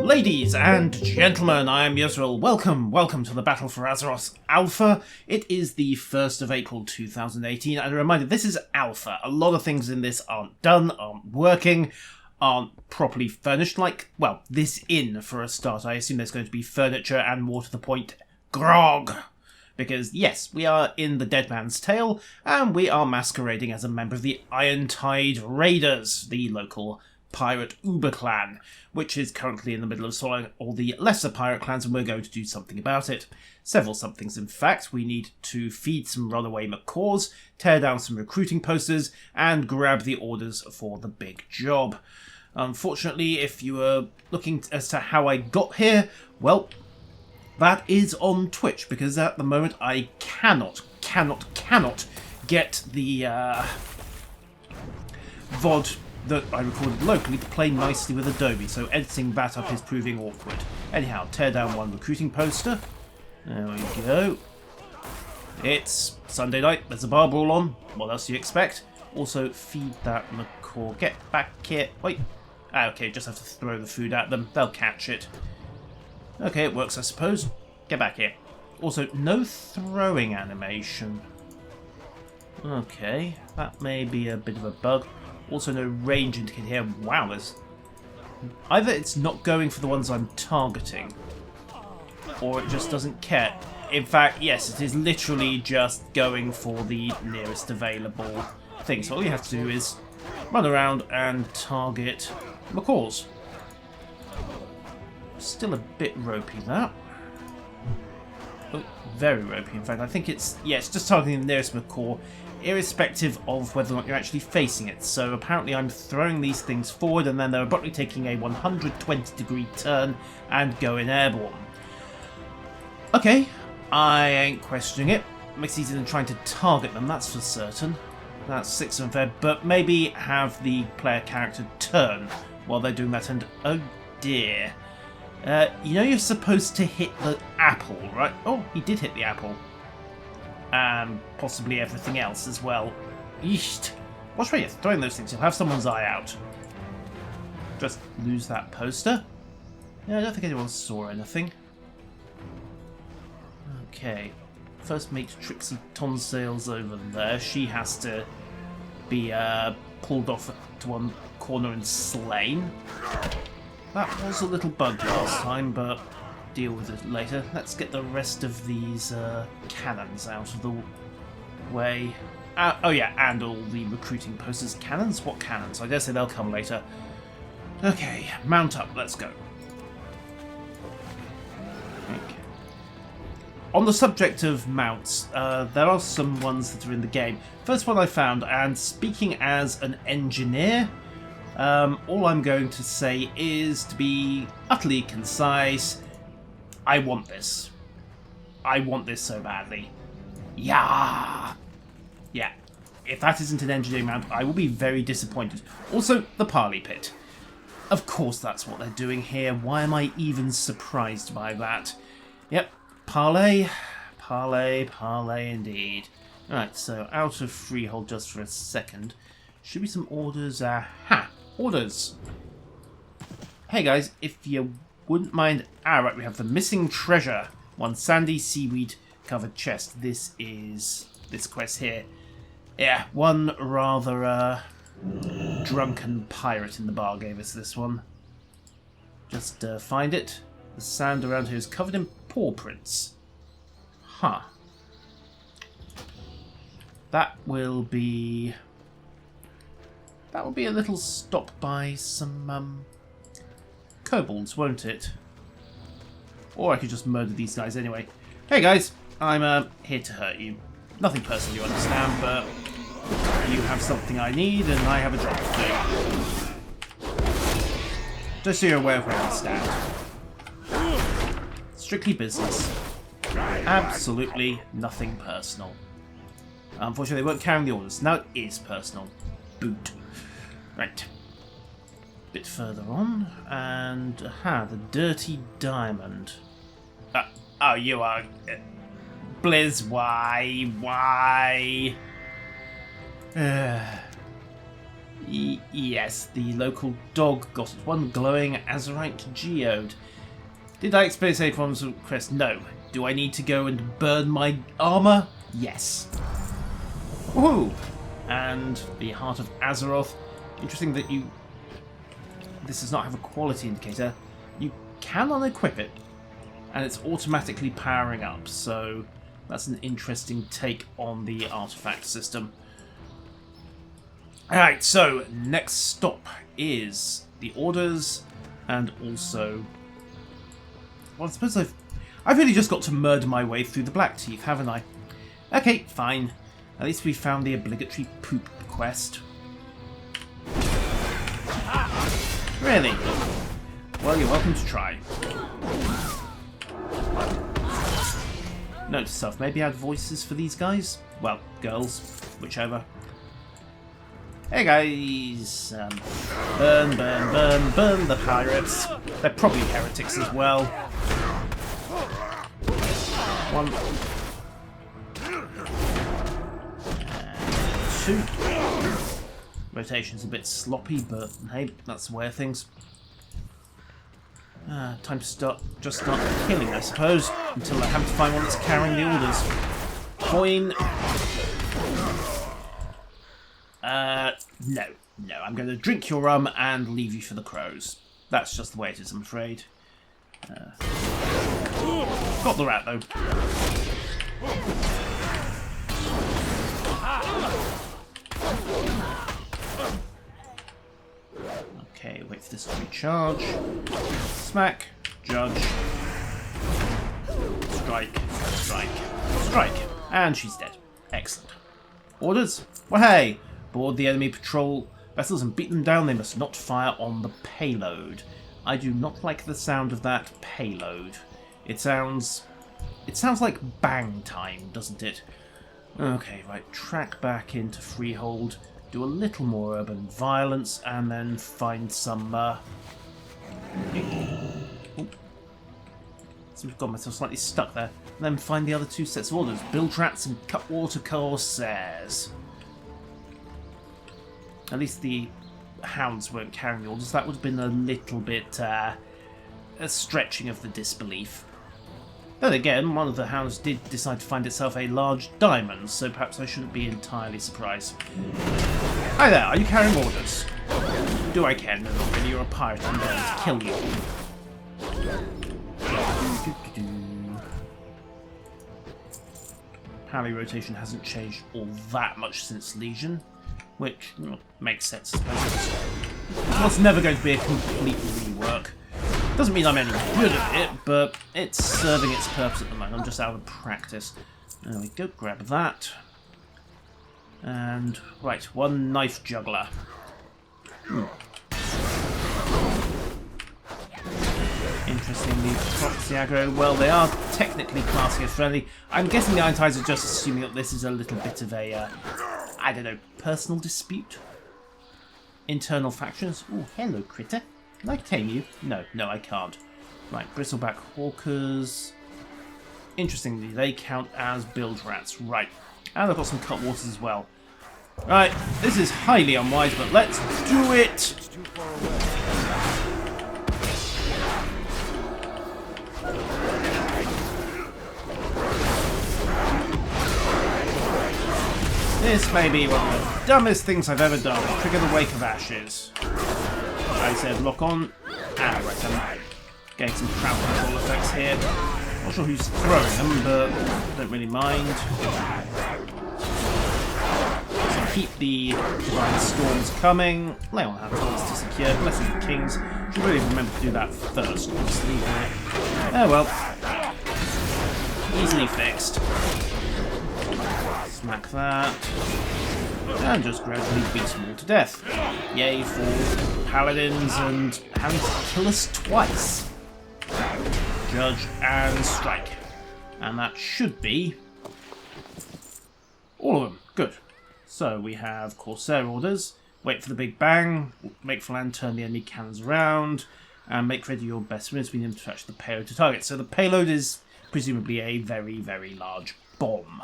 Ladies and gentlemen, I am Yisrael. Welcome to the Battle for Azeroth Alpha. It is the 1st of April 2018, and a reminder, this is Alpha. A lot of things in this aren't done, aren't working, aren't properly furnished, like, well, this inn for a start. I assume there's going to be furniture and, more to the point, grog. Because, yes, we are in the Dead Man's Tale, and we are masquerading as a member of the Irontide Raiders, the local pirate Uber clan, which is currently in the middle of swallowing all the lesser pirate clans, and we're going to do something about it. Several somethings, in fact. We need to feed some runaway macaws, tear down some recruiting posters, and grab the orders for the big job. Unfortunately, if you were looking as to how I got here, well, that is on Twitch, because at the moment I cannot get the VOD that I recorded locally to play nicely with Adobe, so editing that up is proving awkward. Anyhow, tear down one recruiting poster. There we go. It's Sunday night, there's a bar brawl on. What else do you expect? Also, feed that macaw. Get back here. Wait. Okay, just have to throw the food at them. They'll catch it. Okay, it works, I suppose. Get back here. Also, no throwing animation. Okay, that may be a bit of a bug. Also, no range indicator here. Wow, there's... either it's not going for the ones I'm targeting, or it just doesn't care. In fact, yes, it is literally just going for the nearest available thing. So all you have to do is run around and target macaws. Still a bit ropey, that. Oh, very ropey, in fact. I think it's... yeah, it's just targeting the nearest macaw, irrespective of whether or not you're actually facing it. So apparently I'm throwing these things forward, and then they're abruptly taking a 120-degree turn and going airborne. Okay, I ain't questioning it. Makes it easier than trying to target them, that's for certain. That's 6 unfair, but maybe have the player character turn while they're doing that, and oh dear. You know you're supposed to hit the apple, right? Oh, he did hit the apple. And possibly everything else as well. Yeesh. Watch where you're throwing those things, you'll have someone's eye out. Just lose that poster. Yeah, I don't think anyone saw anything. Okay. First mate Trixie Tonsales over there. She has to be pulled off to one corner and slain. That was a little bug last time, but deal with it later. Let's get the rest of these cannons out of the way. Oh yeah, and all the recruiting posters. Cannons? What cannons? I dare say they'll come later. Okay, mount up, let's go. Okay. On the subject of mounts, there are some ones that are in the game. First one I found, and speaking as an engineer, all I'm going to say is, to be utterly concise, I want this. I want this so badly. Yeah. Yeah. If that isn't an engineering mount, I will be very disappointed. Also, the parley pit. Of course that's what they're doing here. Why am I even surprised by that? Yep. Parley. Parley. Parley indeed. Alright, so out of freehold just for a second. Should be some orders. Aha! Orders. Hey guys, if you wouldn't mind... ah, right, we have the missing treasure. One sandy seaweed covered chest. This is this quest here. Yeah, one rather drunken pirate in the bar gave us this one. Just find it. The sand around here is covered in paw prints. Huh. That will be a little stop by some kobolds, won't it? Or I could just murder these guys anyway. Hey guys, I'm here to hurt you. Nothing personal, you understand, but you have something I need and I have a job to do. Just so you're aware of where I stand. Strictly business. Absolutely nothing personal. Unfortunately, they weren't carrying the orders. Now it is personal. Boot. Right. Bit further on, and the dirty diamond. Oh, you are... Blizz, why? Yes, the local dog got it. One glowing Azerite geode. Did I experience any problems with quest? No. Do I need to go and burn my armor? Yes. Woohoo! And the Heart of Azeroth. Interesting that this does not have a quality indicator. You can unequip it, and it's automatically powering up, so that's an interesting take on the artifact system. Alright, so next stop is the orders, and also... Well, I suppose I've really just got to murder my way through the Black Teeth, haven't I? Okay, fine. At least we found the obligatory poop quest. Really? Well, you're welcome to try. Note to self, maybe add voices for these guys? Well, girls, whichever. Hey guys! Burn, burn, burn, burn the pirates. They're probably heretics as well. One. Two. Rotation's a bit sloppy, but hey, that's the way of things. Time to start killing, I suppose, until I have to find one that's carrying the orders. Coin. No, I'm going to drink your rum and leave you for the crows. That's just the way it is, I'm afraid. Got the rat, though. Okay, wait for this to recharge. Smack. Judge. Strike. Strike. Strike. And she's dead. Excellent. Orders? Well, hey! Board the enemy patrol vessels and beat them down. They must not fire on the payload. I do not like the sound of that payload. It sounds like bang time, doesn't it? Okay, right. Track back into Freehold. Do a little more urban violence, and then find some. So we've got myself slightly stuck there. And then find the other two sets of orders: bilge rats and cutwater corsairs. At least the hounds weren't carrying the orders. That would have been a little bit a stretching of the disbelief. Then again, one of the hounds did decide to find itself a large diamond, so perhaps I shouldn't be entirely surprised. Hi there, are you carrying orders? Do I care? No, not really, you're a pirate, I'm going to kill you. Pally rotation hasn't changed all that much since Legion, which makes sense, I suppose. Well, it's never going to be a complete rework. Doesn't mean I'm any good at it, but it's serving its purpose at the moment. I'm just out of practice. There we go, grab that. And, right, one knife juggler. Interestingly, proxy aggro, well, they are technically classing as friendly. I'm guessing the Iron Tides are just assuming that this is a little bit of a, I don't know, personal dispute? Internal factions? Oh, hello, critter. Can I tame you? No, I can't. Right, bristleback hawkers. Interestingly, they count as bilge rats. Right. And I've got some cutwaters as well. Right, this is highly unwise, but let's do it! This may be one of the dumbest things I've ever done. Trigger the Wake of Ashes. I said lock on. Ah, right, I'm getting some crowd control effects here. Not sure who's throwing them, but don't really mind. So keep the Divine Storms coming. Lay on hands to secure. Blessing the Kings. Should really remember to do that first. Just leave it. Oh well. Easily fixed. Smack that. And just gradually beat them all to death. Yay for paladins and having to kill us twice. Judge and strike. And that should be all of them. Good. So we have Corsair orders. Wait for the big bang. Make for land, turn the enemy cannons around. And make ready your best winners. We need to attach the payload to target. So the payload is presumably a very, very large bomb.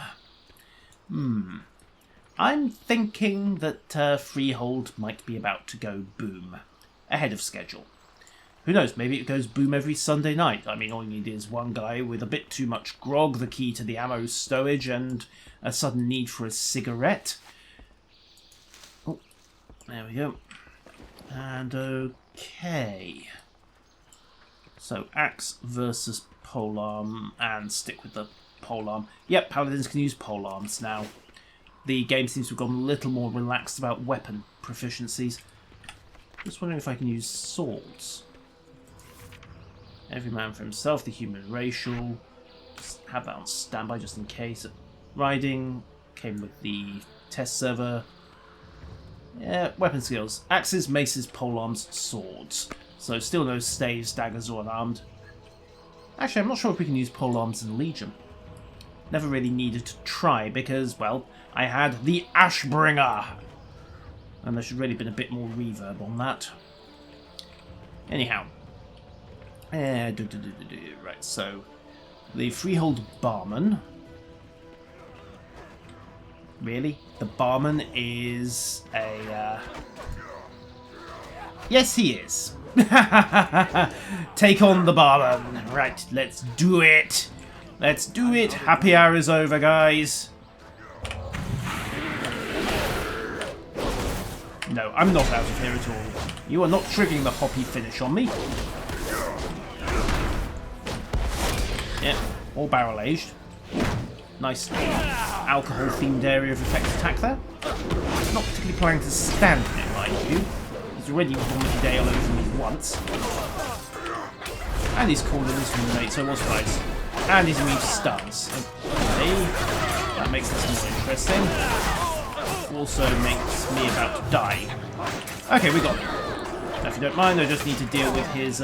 I'm thinking that Freehold might be about to go boom. Ahead of schedule. Who knows, maybe it goes boom every Sunday night. I mean, all you need is one guy with a bit too much grog, the key to the ammo stowage, and a sudden need for a cigarette. Oh, there we go. And okay. So, axe versus polearm, and stick with the polearm. Yep, paladins can use polearms now. The game seems to have gone a little more relaxed about weapon proficiencies. Just wondering if I can use swords. Every man for himself, the human racial. Just have that on standby just in case. Riding came with the test server. Yeah, weapon skills. Axes, maces, polearms, swords. So still no staves, daggers, or unarmed. Actually, I'm not sure if we can use polearms in Legion. Never really needed to try because, well, I had the Ashbringer. And there should really have been a bit more reverb on that. Anyhow. Right, so the Freehold Barman. Really? The Barman is a... Yes, he is. Take on the Barman. Right, let's do it. Let's do it. Happy hour is over, guys. No, I'm not out of here at all. You are not triggering the hoppy finish on me. Yeah, all barrel-aged. Nice alcohol-themed area of effect attack there. Not particularly planning to stand in it, mind you. He's already vomited ale over me once. And he's called in his roommate, so what's right? And he's immune to stuns. Okay, that makes this more interesting. Also makes me about to die. Okay, we got him. Now, if you don't mind, I just need to deal with his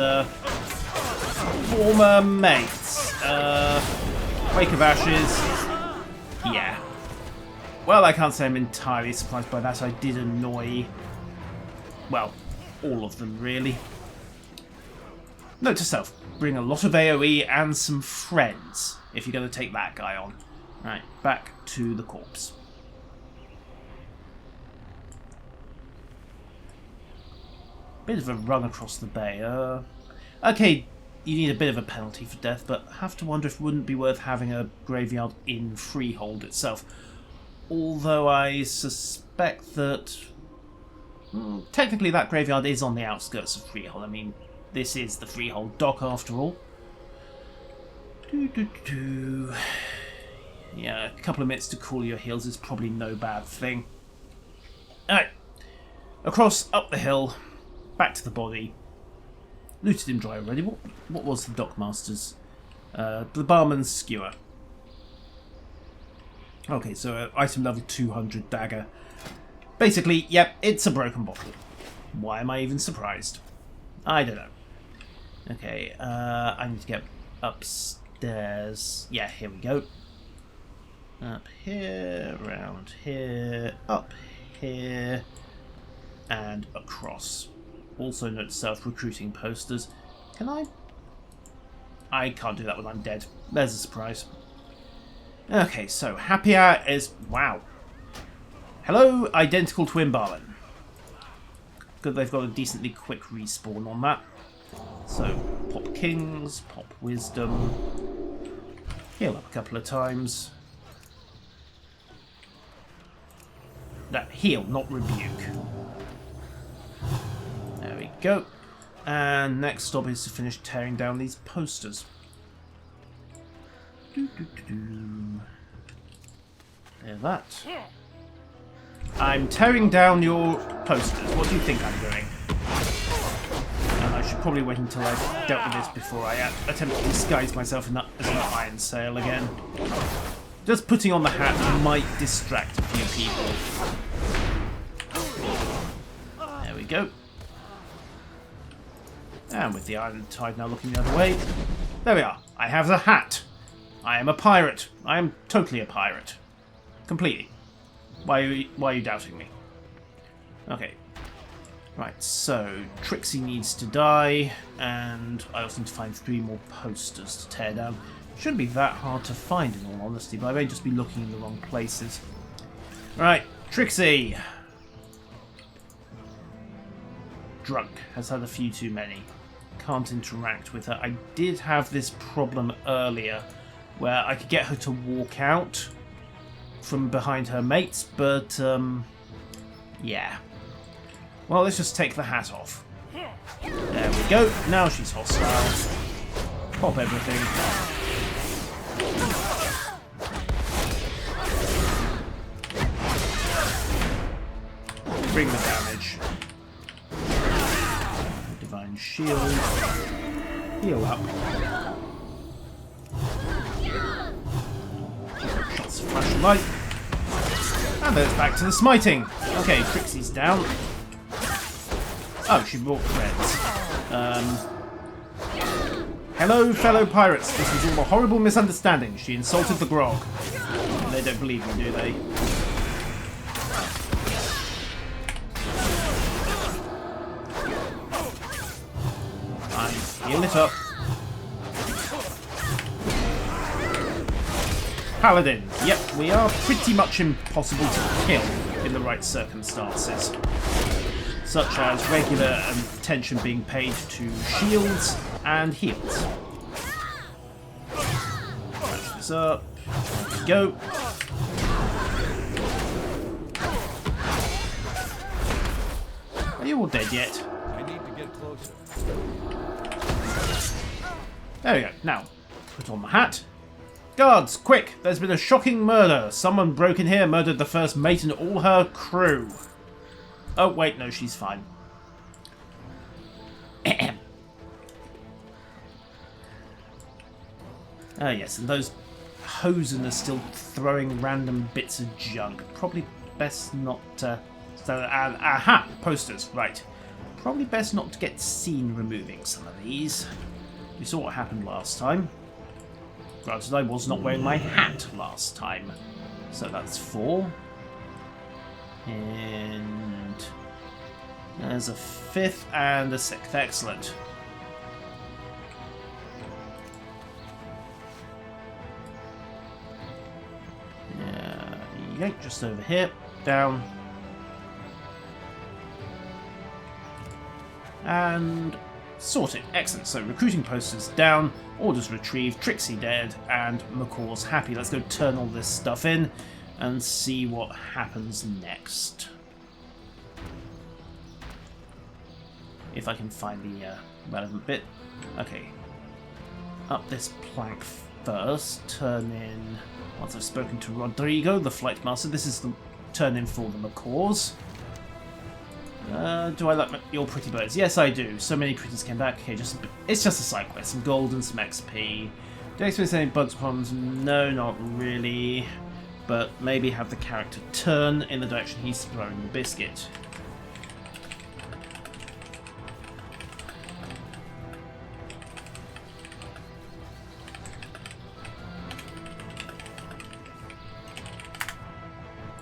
former mates. Wake of Ashes. Yeah. Well, I can't say I'm entirely surprised by that. I did annoy, well, all of them, really. Note to self, bring a lot of AoE and some friends, if you're going to take that guy on. Right, back to the corpse. Bit of a run across the bay. Okay, you need a bit of a penalty for death, but I have to wonder if it wouldn't be worth having a graveyard in Freehold itself. Although I suspect that... technically that graveyard is on the outskirts of Freehold. I mean, this is the Freehold dock after all. Yeah, a couple of minutes to cool your heels is probably no bad thing. Alright. Across, up the hill, back to the body. Looted him dry already. What was the dockmaster's? The barman's skewer. Okay, so item level 200 dagger. Basically, yep, it's a broken bottle. Why am I even surprised? I don't know. Okay, I need to get upstairs. Yeah, here we go. Up here, around here, up here, and across. Also note self-recruiting posters. Can I? I can't do that when I'm dead. There's a surprise. Okay, so happy hour is... Wow. Hello, identical twin barman. Good, they've got a decently quick respawn on that. So, pop kings, pop wisdom. Heal up a couple of times. No, heal, not rebuke. There we go. And next stop is to finish tearing down these posters. There that. I'm tearing down your posters. What do you think I'm doing? And I should probably wait until I've dealt with this before I attempt to disguise myself as an iron sail again. Just putting on the hat might distract a few people. There we go. And with the iron tide now looking the other way. There we are. I have the hat. I am a pirate. I am totally a pirate. Completely. Why are you doubting me? Okay. Right, so Trixie needs to die, and I also need to find 3 more posters to tear down. Shouldn't be that hard to find in all honesty, but I may just be looking in the wrong places. Right, Trixie! Drunk. Has had a few too many. Can't interact with her. I did have this problem earlier where I could get her to walk out from behind her mates, but yeah. Well, let's just take the hat off. There we go. Now she's hostile. Pop everything. Bring the damage. Divine shield. Heal up. Shots of flash of light. And then it's back to the smiting. Okay, Trixie's down. Oh, she brought friends. Hello, fellow pirates. This was all a horrible misunderstanding. She insulted the grog. They don't believe me, do they? Heal it up. Paladin. Yep, we are pretty much impossible to kill in the right circumstances. Such as regular attention being paid to shields and heals. Match this up. There we go. Are you all dead yet? I need to get closer. There we go. Now, put on the hat. Guards, quick! There's been a shocking murder. Someone broke in here, murdered the first mate and all her crew. Oh, wait, no, she's fine. Ah, yes, and those hosen are still throwing random bits of junk. Probably best not to... aha! Posters, right. Probably best not to get seen removing some of these. You saw what happened last time. Granted, I was not wearing my hat last time. So that's 4. And there's a 5th and a 6th. Excellent. Yank just over here. Down. And sorted. Excellent. So recruiting posters down, orders retrieved, Trixie dead, and McCaw's happy. Let's go turn all this stuff in and see what happens next. If I can find the relevant bit. Okay. Up this plank first. Turn in... Once I've spoken to Rodrigo, the flight master, this is the turn in for the macaws. Do I like your pretty birds? Yes, I do. So many pretties came back. Okay, it's just a side quest. Some gold and some XP. Do you experience any bugs problems? No, not really. But maybe have the character turn in the direction he's throwing the biscuit.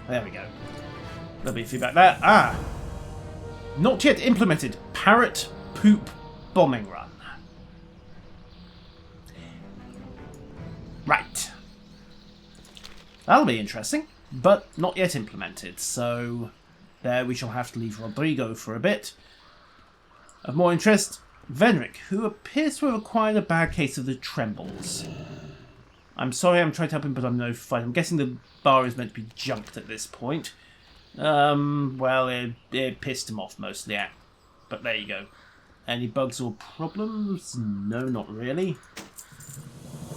There we go. There'll be feedback there. Ah! Not yet implemented. Parrot poop bombing run. Right. That'll be interesting, but not yet implemented. So there we shall have to leave Rodrigo for a bit. Of more interest, Venric, who appears to have acquired a bad case of the trembles. I'm sorry, I'm trying to help him, but I'm no fight. I'm guessing the bar is meant to be junked at this point. Well, it pissed him off mostly, yeah. But there you go. Any bugs or problems? No, not really.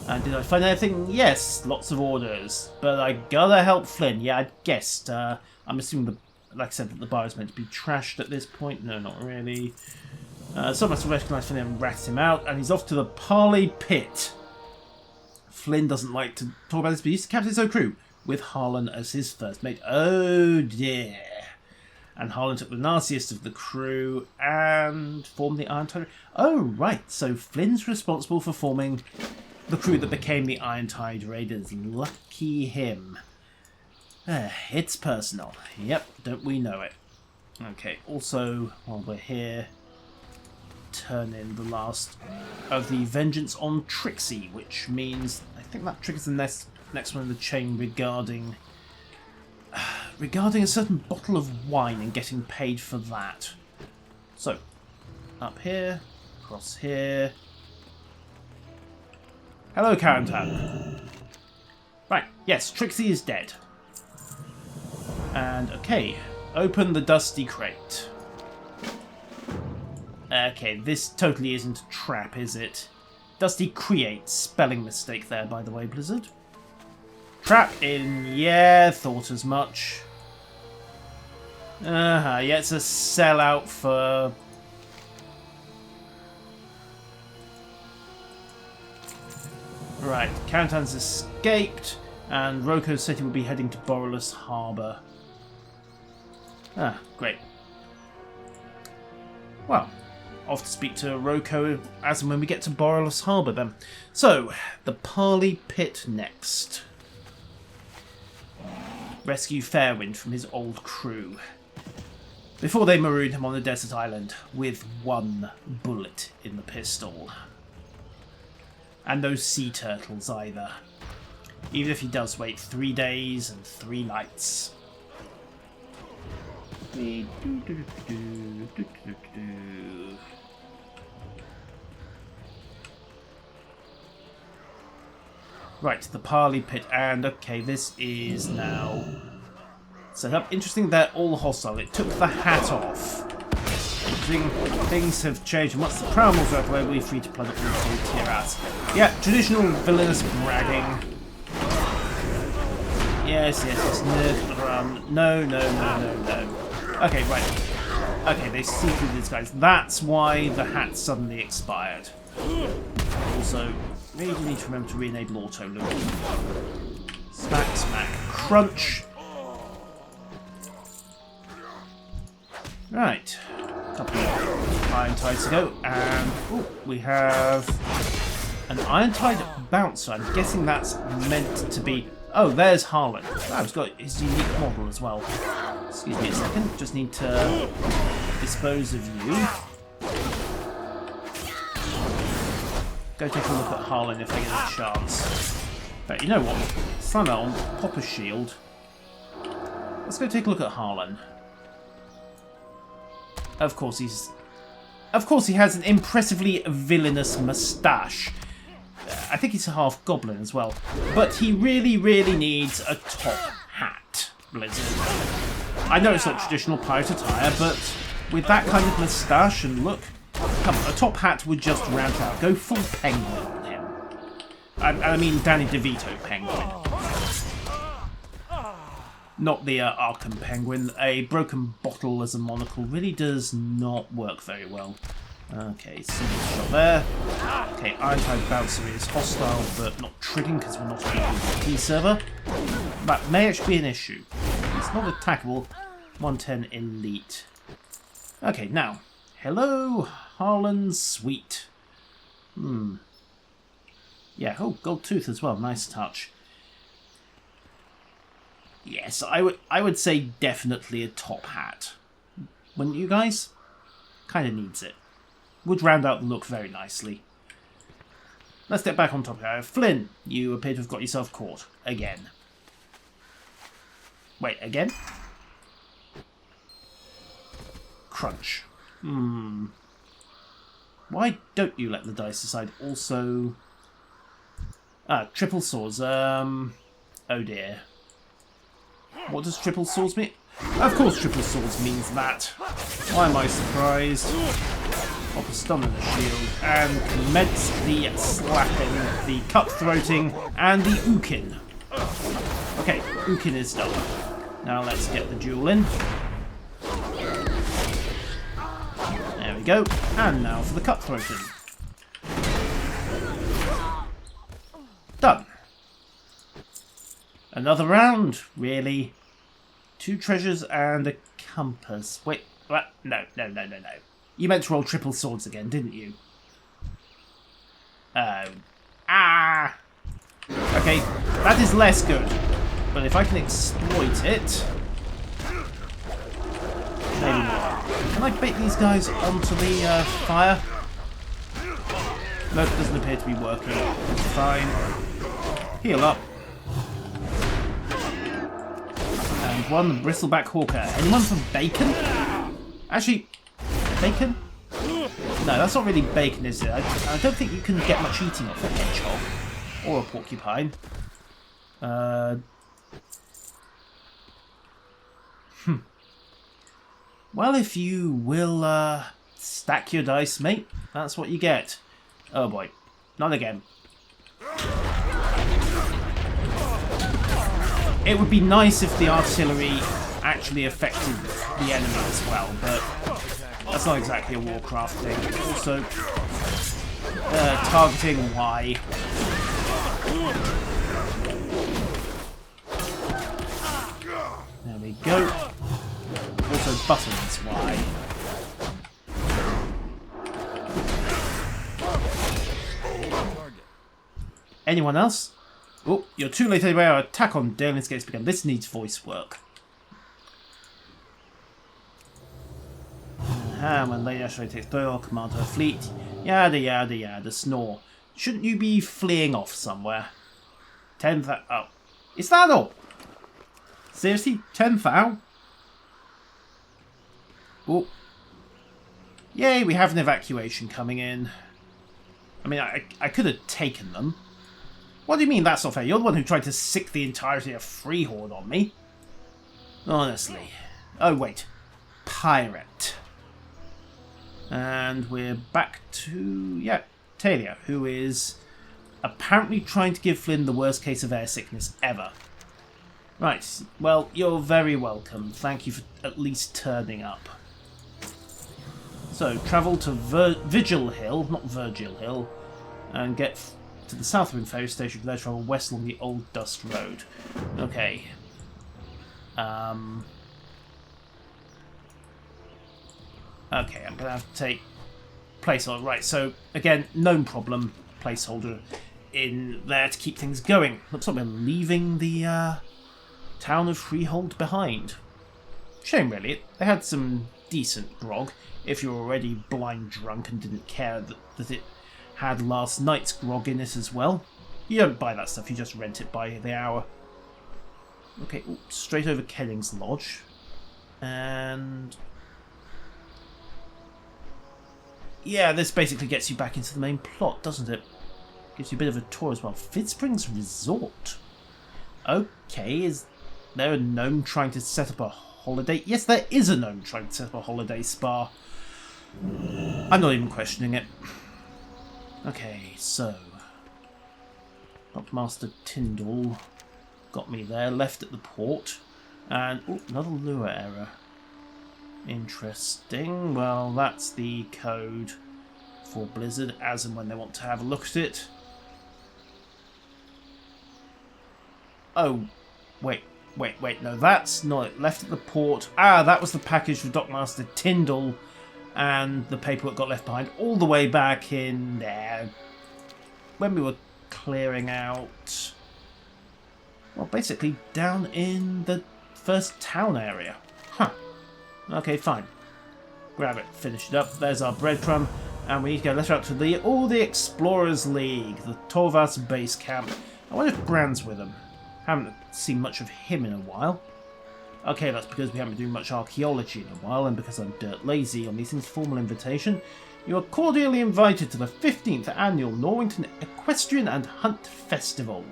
And did I find anything? Yes, lots of orders. But I gotta help Flynn. Yeah, I guessed. I'm assuming, like I said, that the bar is meant to be trashed at this point. No, not really. Someone must have recognised Flynn and ratted him out, and he's off to the Parley Pit. Flynn doesn't like to talk about this, but he used to captain his own crew, with Harlan as his first mate. Oh dear. And Harlan took the nastiest of the crew and formed the Iron Tide. Oh, right. So Flynn's responsible for forming the crew that became the Iron Tide Raiders. Lucky him. It's personal. Yep, don't we know it. Okay, also, while we're here, turn in the last of the Vengeance on Trixie, which means I think that triggers the next one in the chain regarding regarding a certain bottle of wine and getting paid for that. So, up here, across here. Hello, Karantan. Right, yes, Trixie is dead. And, okay, open the dusty crate. Okay, this totally isn't a trap, is it? Dusty crate, spelling mistake there, by the way, Blizzard. Trap in, yeah, thought as much. Yeah, it's a sellout for... Right, Karantan's escaped, and Roko said he would be heading to Borreless Harbour. Ah, great. Well, off to speak to Roko as and when we get to Borreless Harbour then. So, the Parley Pit next. Rescue Fairwind from his old crew. Before they maroon him on a desert island with one bullet in the pistol. And no sea turtles either. Even if he does wait 3 days and 3 nights. Right, the Parley Pit, and okay, this is now set up. Interesting, they're all hostile. It took the hat off. Interesting, things have changed, and once the Primal's are out of the way, we're free to plug up into Tiras. Yeah, traditional villainous bragging. Yes, nerf run. No. Okay, right. Okay, they see through these guys. That's why the hat suddenly expired. Also, really need to remember to re-enable auto loop. Smack, smack, crunch. Right, a couple of Iron Tides to go, and ooh, we have an Iron Tide bouncer. I'm guessing that's meant to be. Oh, there's Harlan. Oh, he's got his unique model as well. Excuse me a second. Just need to dispose of you. Go take a look at Harlan if I get a chance. But you know what? Sun on, pop a shield. Let's go take a look at Harlan. Of course he has an impressively villainous moustache. I think he's a half goblin as well. But he really, really needs a top hat, Blizzard. I know it's not traditional pirate attire, but with that kind of moustache and look, come on, a top hat would just round out. Go full penguin on him. I mean Danny DeVito penguin. Not the Arkham penguin. A broken bottle as a monocle really does not work very well. Okay, single shot there. Okay, Iron Tide Bouncer is hostile, but not triggering because we're not on a PvP server. That may actually be an issue. It's not attackable. 110 Elite. Okay, now. Hello, Harlan Sweet. Yeah, oh, gold tooth as well. Nice touch. Yes, I would say definitely a top hat. Wouldn't you guys? Kind of needs it. Would round out the look very nicely. Let's get back on topic. Flynn, you appear to have got yourself caught. Again. Wait, again? Crunch. Why don't you let the dice decide? Also... triple swords. Oh dear. What does triple swords mean? Of course triple swords means that. Why am I surprised? Pop a stun and a shield, and commence the slapping, the cutthroating, and the ookin. Okay, ookin is done. Now let's get the duel in. There we go. And now for the cutthroating. Done. Another round, really. 2 treasures and a compass. Wait, what? No. You meant to roll triple swords again, didn't you? Oh. Ah! Okay, that is less good. But if I can exploit it... maybe more. Can I bait these guys onto the fire? No, it doesn't appear to be working. Fine. Heal up. And one, the bristleback hawker. Anyone for bacon? Actually, bacon? No, that's not really bacon, is it? I don't think you can get much eating off a hedgehog. Or a porcupine. Well, if you will stack your dice, mate, that's what you get. Oh boy, not again. It would be nice if the artillery actually affected the enemy as well, but that's not exactly a Warcraft thing. Also, targeting Y. There we go. Also buttons Y. Anyone else? Oh, you're too late anyway. Our attack on Dalen's Gates begun. This needs voice work. When Lady Ashray takes Doyle, command her fleet. Yada yada yada. Snore. Shouldn't you be fleeing off somewhere? 10,000. Oh. Is that all? Seriously? 10,000? Oh. Yay, we have an evacuation coming in. I mean, I could have taken them. What do you mean that's not fair? You're the one who tried to sick the entirety of Freeport on me. Honestly. Oh, wait. Pirate. And we're back to, yeah, Talia, who is apparently trying to give Flynn the worst case of air sickness ever. Right, well, you're very welcome. Thank you for at least turning up. So, travel to Vigil Hill, not Virgil Hill, and get to the Southwind Ferry Station. From there, travel west along the Old Dust Road. Okay. Okay, I'm going to have to take placeholder. Right, so, again, gnome problem. Placeholder in there to keep things going. Looks like we're leaving the town of Freehold behind. Shame, really. They had some decent grog. If you're already blind drunk and didn't care that it had last night's grog in it as well. You don't buy that stuff, you just rent it by the hour. Okay, straight over Kenning's Lodge. And yeah, this basically gets you back into the main plot, doesn't it? Gives you a bit of a tour as well. Fidsprings Resort. Okay, is there a gnome trying to set up a holiday? Yes, there is a gnome trying to set up a holiday spa. I'm not even questioning it. Okay, so Master Tyndall got me there, left at the port, and another lure error. Interesting. Well, that's the code for Blizzard, as and when they want to have a look at it. Oh, wait, no, that's not it. Left at the port. Ah, that was the package for Dockmaster Tyndall, and the paperwork got left behind all the way back in there when we were clearing out, well, basically down in the first town area. Huh. Okay, fine. Grab it, finish it up. There's our breadcrumb, and we need to go left out to the Explorers League, the Torvas base camp. I wonder if Brand's with them. Haven't seen much of him in a while. Okay, that's because we haven't been doing much archaeology in a while, and because I'm dirt lazy on these things. Formal invitation. You are cordially invited to the 15th annual Norwington Equestrian and Hunt Festival.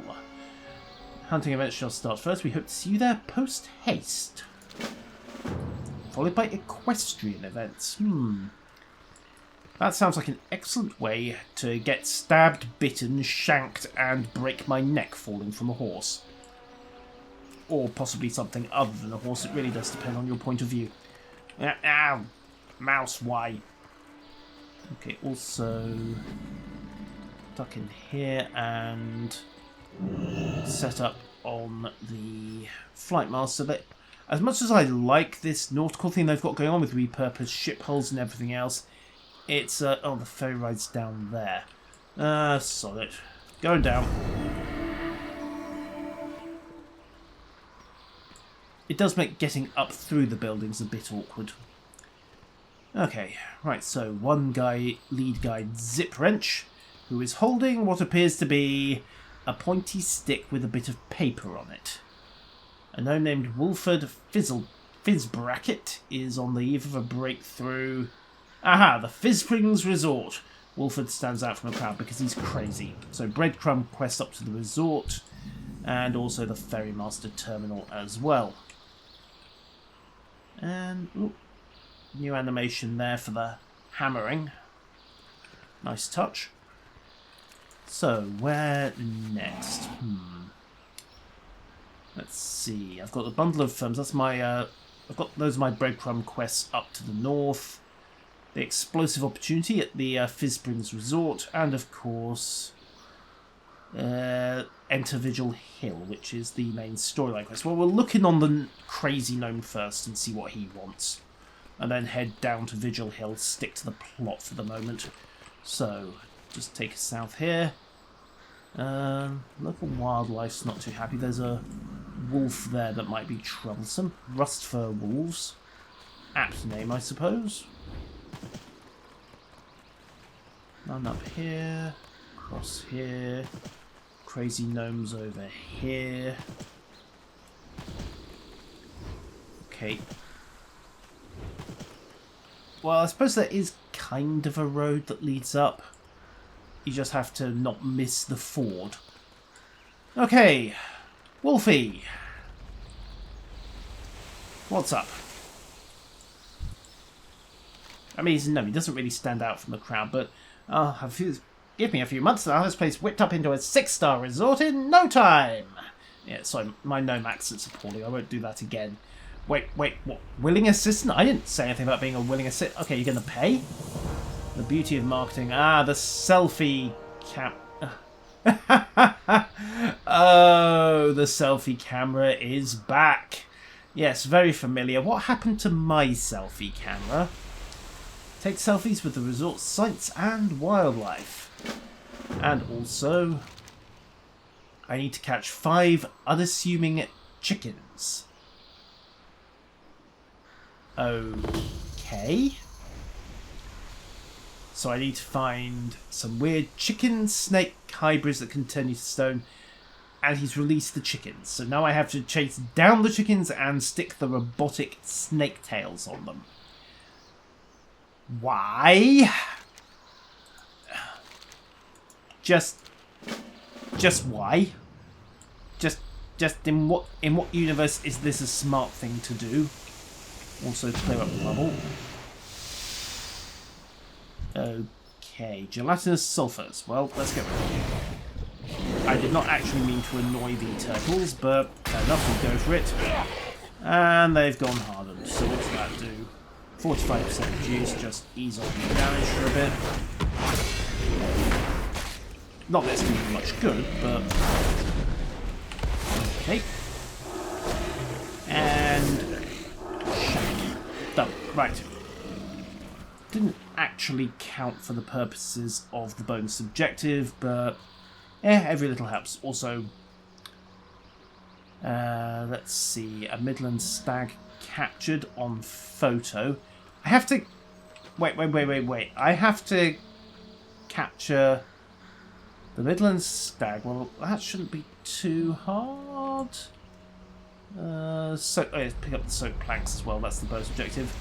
Hunting events shall start first. We hope to see you there post-haste. Followed by equestrian events. That sounds like an excellent way to get stabbed, bitten, shanked, and break my neck falling from a horse. Or possibly something other than a horse. It really does depend on your point of view. Ow! Mouse, why? Okay, also duck in here and set up on the Flight Master. But as much as I like this nautical thing they've got going on with repurposed ship hulls and everything else, it's oh, the ferry ride's down there. Solid. Going down. It does make getting up through the buildings a bit awkward. Okay, right, so one guy, lead guide Zipwrench, who is holding what appears to be a pointy stick with a bit of paper on it. A gnome named Wolford Fizzbracket is on the eve of a breakthrough. Aha, the Fizzsprings Resort. Wolford stands out from the crowd because he's crazy. So breadcrumb quest up to the resort, and also the Ferrymaster Terminal as well. And ooh, new animation there for the hammering. Nice touch. So where next? Let's see. I've got a bundle of firms. That's my. I've got those are my breadcrumb quests up to the north. The explosive opportunity at the Fizzsprings Resort, and of course, enter Vigil Hill, which is the main storyline quest. Well, we're looking on the crazy gnome first and see what he wants, and then head down to Vigil Hill. Stick to the plot for the moment. So, just take us south here. Local wildlife's not too happy. There's a wolf there that might be troublesome. Rustfur wolves, apt name, I suppose. None up here, across here, crazy gnomes over here. Okay. Well, I suppose there is kind of a road that leads up. You just have to not miss the ford. Okay, Wolfie. What's up? I mean, no, he doesn't really stand out from the crowd, but give me a few months and I'll have this place whipped up into a 6-star resort in no time. Yeah, sorry, my gnome accent's appalling. I won't do that again. Wait, what? Willing assistant? I didn't say anything about being a willing assistant. Okay, you're going to pay? The beauty of marketing. Ah, the selfie cam... Oh, the selfie camera is back. Yes, very familiar. What happened to my selfie camera? Take selfies with the resort sights and wildlife. And also, I need to catch 5 unassuming chickens. Okay. So I need to find some weird chicken-snake hybrids that can turn you to stone. And he's released the chickens. So now I have to chase down the chickens and stick the robotic snake tails on them. Why? Just why? Just in what universe is this a smart thing to do? Also clear up the bubble. Okay, gelatinous sulfurs. Well, let's get rid of them. I did not actually mean to annoy the turtles, but fair enough, we'll go for it. And they've gone hardened, so what does that do? 45% reduce, just ease off the damage for a bit. Not that it's going to do much good, but... Okay. And... done. Right. Didn't actually count for the purposes of the bonus objective, but... every little helps. Also... let's see. A Midland stag captured on photo. I have to... Wait. I have to capture the Midland stag. Well, that shouldn't be too hard. Pick up the soaked planks as well. That's the bonus objective.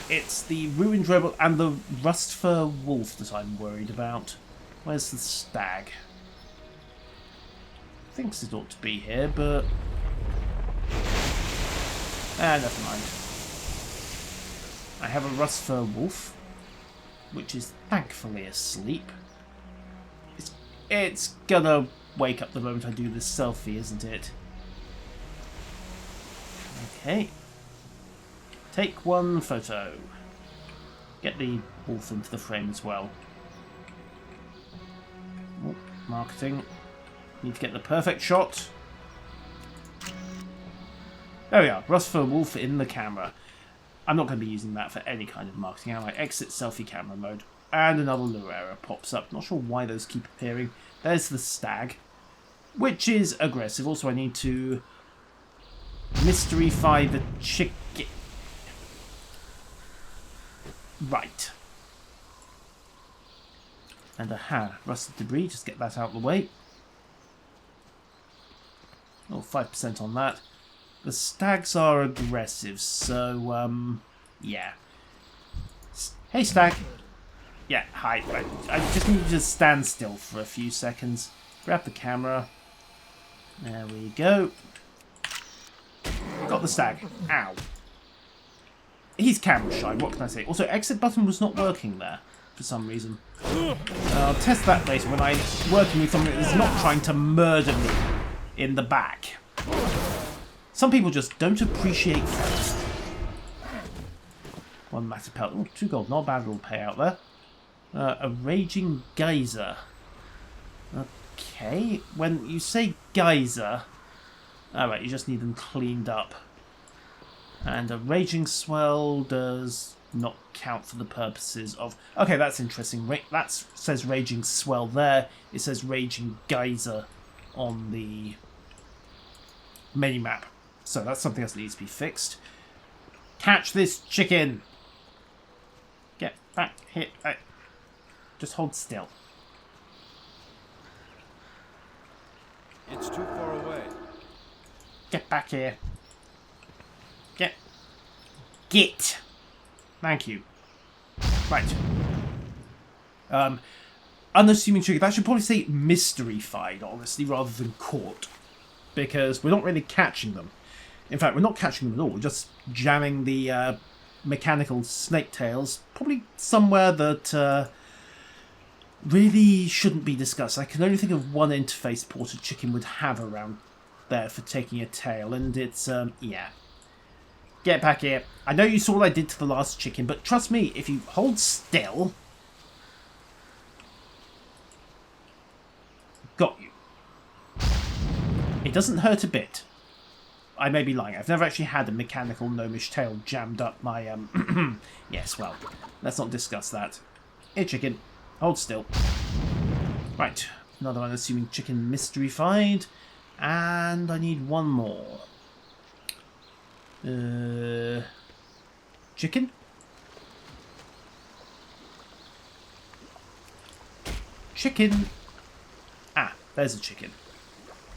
It's the ruined robot and the rustfur wolf that I'm worried about. Where's the stag? Thinks it ought to be here, but... never mind. I have a rustfur wolf, which is thankfully asleep. It's gonna wake up the moment I do this selfie, isn't it? Okay. Take one photo. Get the wolf into the frame as well. Oh, marketing. Need to get the perfect shot. There we are. Rustfur wolf in the camera. I'm not going to be using that for any kind of marketing. I might exit selfie camera mode. And another lure error pops up. Not sure why those keep appearing. There's the stag, which is aggressive. Also, I need to mysterify the chicken. Right. And aha, rusted debris. Just get that out of the way. Oh, 5% on that. The stags are aggressive, so, yeah. Hey, stag. Yeah, hi. Right. I just need you to stand still for a few seconds. Grab the camera. There we go. Got the stag. Ow. He's camera shy, what can I say? Also, exit button was not working there for some reason. I'll test that later when I'm working with something that's not trying to murder me in the back. Some people just don't appreciate fun. One matter pelt. Oh, 2 gold. Not a bad little payout there. A raging geyser. Okay. When you say geyser... Alright, you just need them cleaned up. And a raging swell does not count for the purposes of... Okay, that's interesting. That says raging swell there. It says raging geyser on the minimap. So that's something else that needs to be fixed. Catch this chicken! Get back here. Just hold still. It's too far away. Get back here. Get. Thank you. Right. Unassuming chicken. That should probably say mystery-fied, honestly, rather than caught. Because we're not really catching them. In fact, we're not catching them at all. We're just jamming the mechanical snake tails. Probably somewhere that really shouldn't be discussed. I can only think of one interface port a chicken would have around there for taking a tail. And it's, yeah. Get back here. I know you saw what I did to the last chicken, but trust me, if you hold still... Got you. It doesn't hurt a bit. I may be lying. I've never actually had a mechanical gnomish tail jammed up my, Yes, well, let's not discuss that. Here, chicken. Hold still. Right. Another unassuming chicken mystery-fied. And I need one more. Chicken? Chicken. Ah, there's a chicken.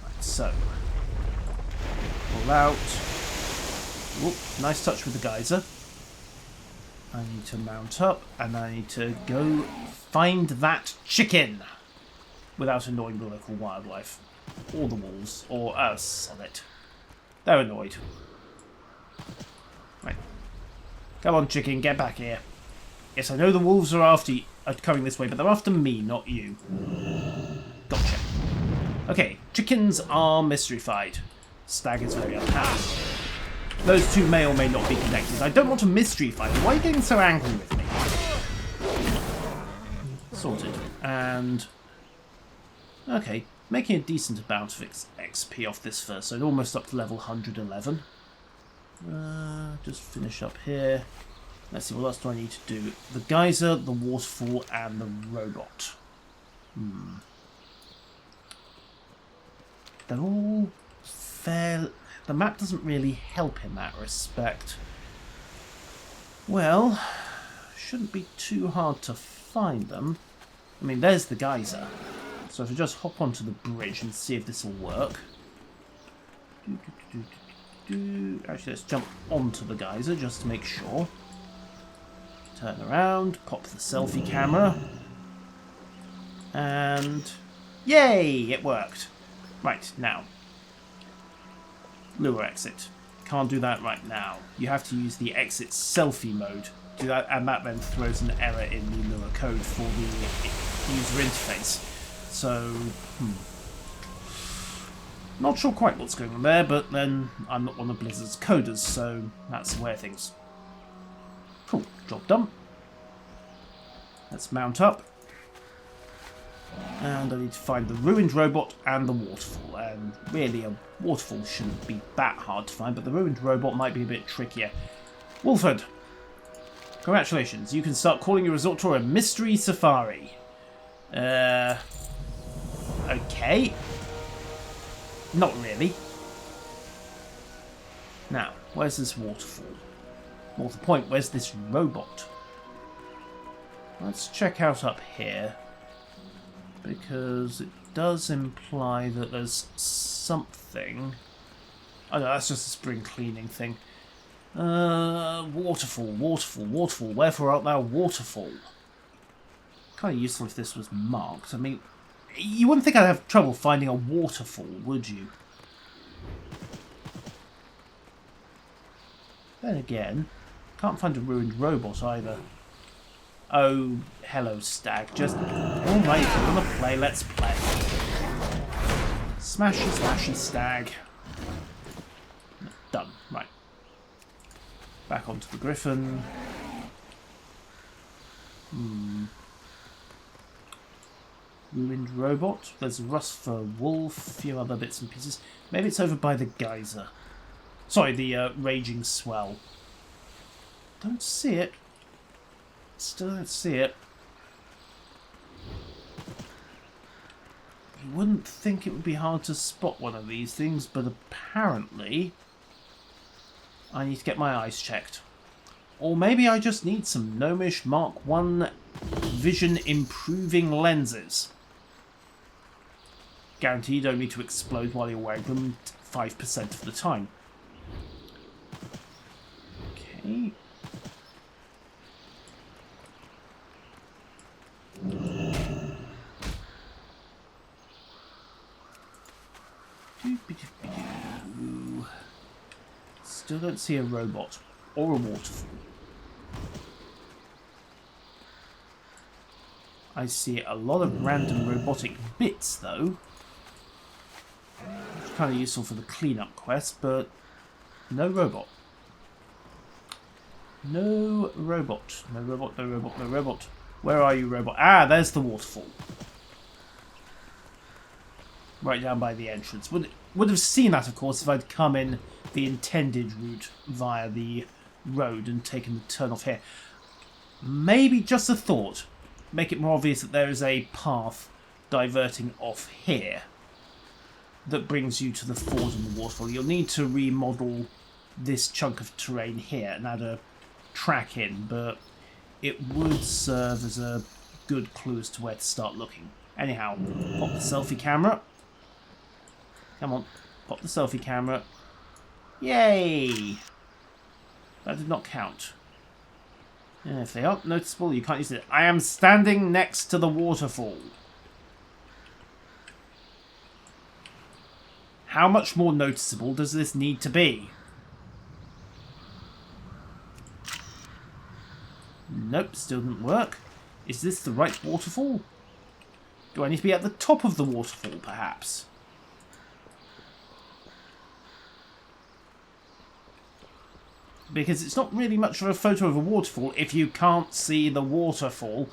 Right, so. Pull out. Whoop, nice touch with the geyser. I need to mount up and I need to go find that chicken without annoying the local wildlife. Or the wolves. Or us on it. They're annoyed. Right. Come on, chicken, get back here. Yes, I know the wolves are coming this way, but they're after me, not you. Gotcha. Okay, chickens are mystery-fied. Stag is very unhappy. Those two may or may not be connected. I don't want to mystery-fight. Why are you getting so angry with me? Sorted. And... Okay, making a decent amount of XP off this first, so almost up to level 111. Just finish up here. Let's see, what else do I need to do? The geyser, the waterfall, and the robot. They're all fair. The map doesn't really help in that respect. Well, shouldn't be too hard to find them. I mean, there's the geyser. So if I just hop onto the bridge and see if this will work. Actually, let's jump onto the geyser just to make sure. Turn around, pop the selfie camera. And... Yay! It worked. Right, now. Lure exit. Can't do that right now. You have to use the exit selfie mode. Do that, and that then throws an error in the lure code for the user interface. So, not sure quite what's going on there, but then I'm not one of Blizzard's coders, so that's the way of things. Cool, job done. Let's mount up. And I need to find the ruined robot and the waterfall. And really, a waterfall shouldn't be that hard to find, but the ruined robot might be a bit trickier. Wolford, congratulations. You can start calling your resort tour a mystery safari. Okay. Not really. Now, where's this waterfall? More to the point, where's this robot? Let's check out up here. Because it does imply that there's something Oh no, that's just a spring cleaning thing. Waterfall, waterfall, waterfall. Wherefore art thou, waterfall? Kind of useful if this was marked. I mean, you wouldn't think I'd have trouble finding a waterfall, would you? Then again, can't find a ruined robot either. Oh, hello, stag. Just, alright, if you want to play, let's play. Smashy, smashy, stag. Done. Right. Back onto the griffin. Ruined robot. There's rust for wolf. A few other bits and pieces. Maybe it's over by the geyser. Sorry, the raging swell. Don't see it. Still don't see it. You wouldn't think it would be hard to spot one of these things, but apparently I need to get my eyes checked. Or maybe I just need some gnomish Mark 1 vision improving lenses. Guaranteed only to explode while you're wearing them 5% of the time. Okay. Still don't see a robot or a waterfall. I see a lot of random robotic bits though. Which is kind of useful for the cleanup quest, but no robot. No robot. No robot, no robot, no robot. Where are you, robot? Ah, there's the waterfall. Right down by the entrance. Would have seen that, of course, if I'd come in the intended route via the road and taken the turn off here. Maybe just a thought. Make it more obvious that there is a path diverting off here that brings you to the ford and the waterfall. You'll need to remodel this chunk of terrain here and add a track in, but it would serve as a good clue as to where to start looking. Anyhow, pop the selfie camera. Come on, pop the selfie camera. Yay! That did not count. And if they aren't noticeable, you can't use it. I am standing next to the waterfall. How much more noticeable does this need to be? Nope, still didn't work. Is this the right waterfall? Do I need to be at the top of the waterfall, perhaps? Because it's not really much of a photo of a waterfall if you can't see the waterfall.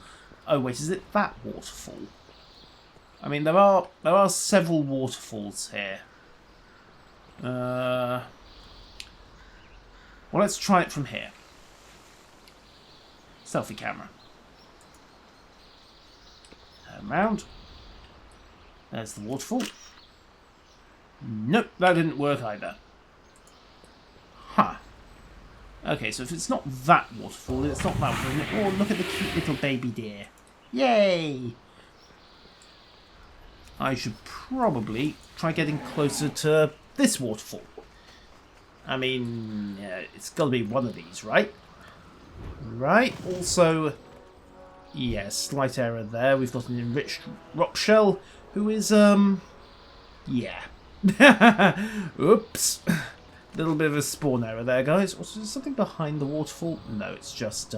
Oh wait, is it that waterfall? I mean, there are several waterfalls here. Well, let's try it from here. Selfie camera. Turn around. There's the waterfall. Nope, that didn't work either. Huh. Okay, so if it's not that waterfall, it's not that one. Oh, look at the cute little baby deer. Yay! I should probably try getting closer to this waterfall. I mean, it's got to be one of these, right? Right, also, yes, slight error there. We've got an enriched rock shell, who is, yeah. Oops. Little bit of a spawn error there, guys. Was there something behind the waterfall? No, it's just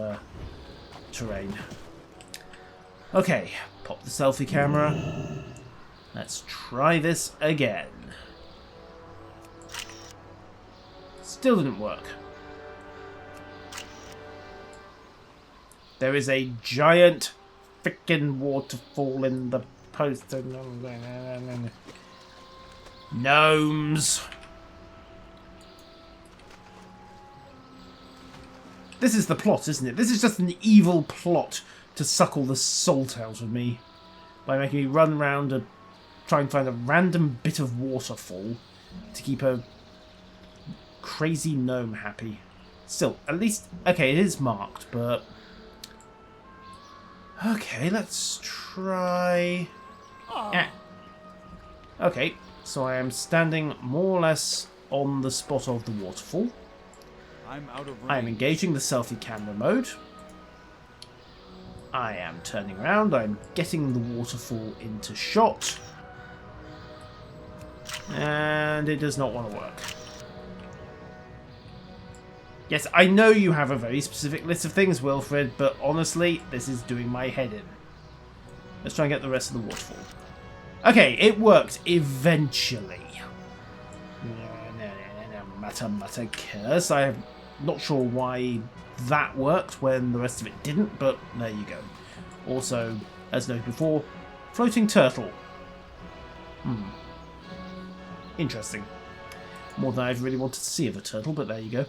terrain. Okay, pop the selfie camera. Let's try this again. Still didn't work. There is a giant frickin' waterfall in the poster. Gnomes. This is the plot, isn't it? This is just an evil plot to suckle the salt out of me by making me run around and try and find a random bit of waterfall to keep a crazy gnome happy. Still, at least, okay, it is marked, but okay, let's try. Okay, so I am standing more or less on the spot of the waterfall. I'm out of range. I am engaging the selfie camera mode. I am turning around. I'm getting the waterfall into shot. And it does not want to work. Yes, I know you have a very specific list of things, Wilfred, but honestly, this is doing my head in. Let's try and get the rest of the waterfall. Okay, it worked eventually. Matter curse. I'm not sure why that worked when the rest of it didn't, but there you go. Also, as noted before, floating turtle. Interesting. More than I've really wanted to see of a turtle, but there you go.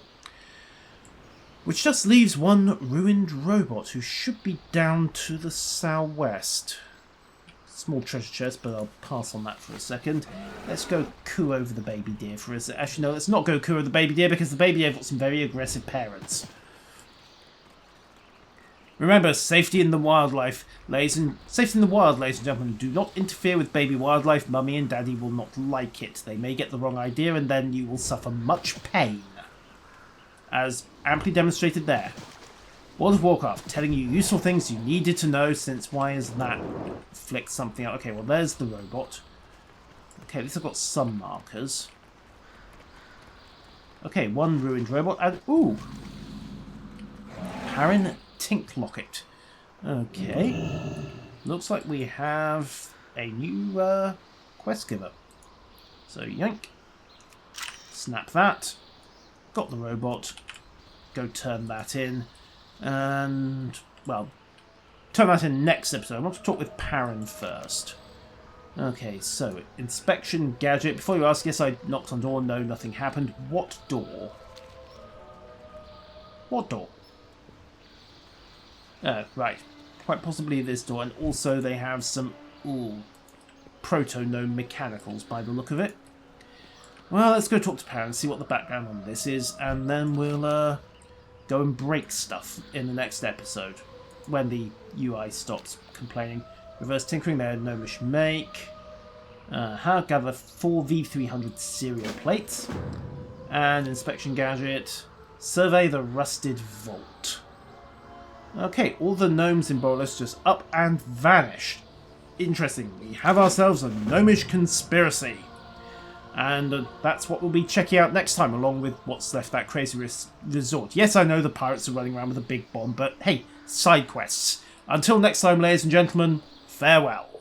Which just leaves one ruined robot who should be down to the southwest. Small treasure chest, but I'll pass on that for a second. Let's go coo over the baby deer for a second. Actually, no, let's not go coo over the baby deer because the baby deer have got some very aggressive parents. Remember, safety in the wild, ladies and gentlemen. Do not interfere with baby wildlife. Mummy and Daddy will not like it. They may get the wrong idea, and then you will suffer much pain, as amply demonstrated there. World of Warcraft, telling you useful things you needed to know, since why is that? Flick something out. Okay, well, there's the robot. Okay, at least I've got some markers. Okay, one ruined robot, and ooh! Parin Tink Locket. Okay. Looks like we have a new quest giver. So, yank. Snap that. Got the robot. Go turn that in. And, well, turn that in next episode. I want to talk with Parin first. Okay, so, inspection gadget. Before you ask, yes, I knocked on door. No, nothing happened. What door? What door? Right. Quite possibly this door. And also they have some, proto-gnome mechanicals by the look of it. Well, let's go talk to Parin, see what the background on this is, and then we'll, go and break stuff in the next episode when the UI stops complaining. Reverse tinkering there, gnomish make. Gather 4 V300 serial plates. And inspection gadget. Survey the rusted vault. Okay, all the gnomes in Boros just up and vanished. Interesting, we have ourselves a gnomish conspiracy. And that's what we'll be checking out next time, along with what's left that crazy resort. Yes, I know the pirates are running around with a big bomb, but hey, side quests. Until next time, ladies and gentlemen, farewell.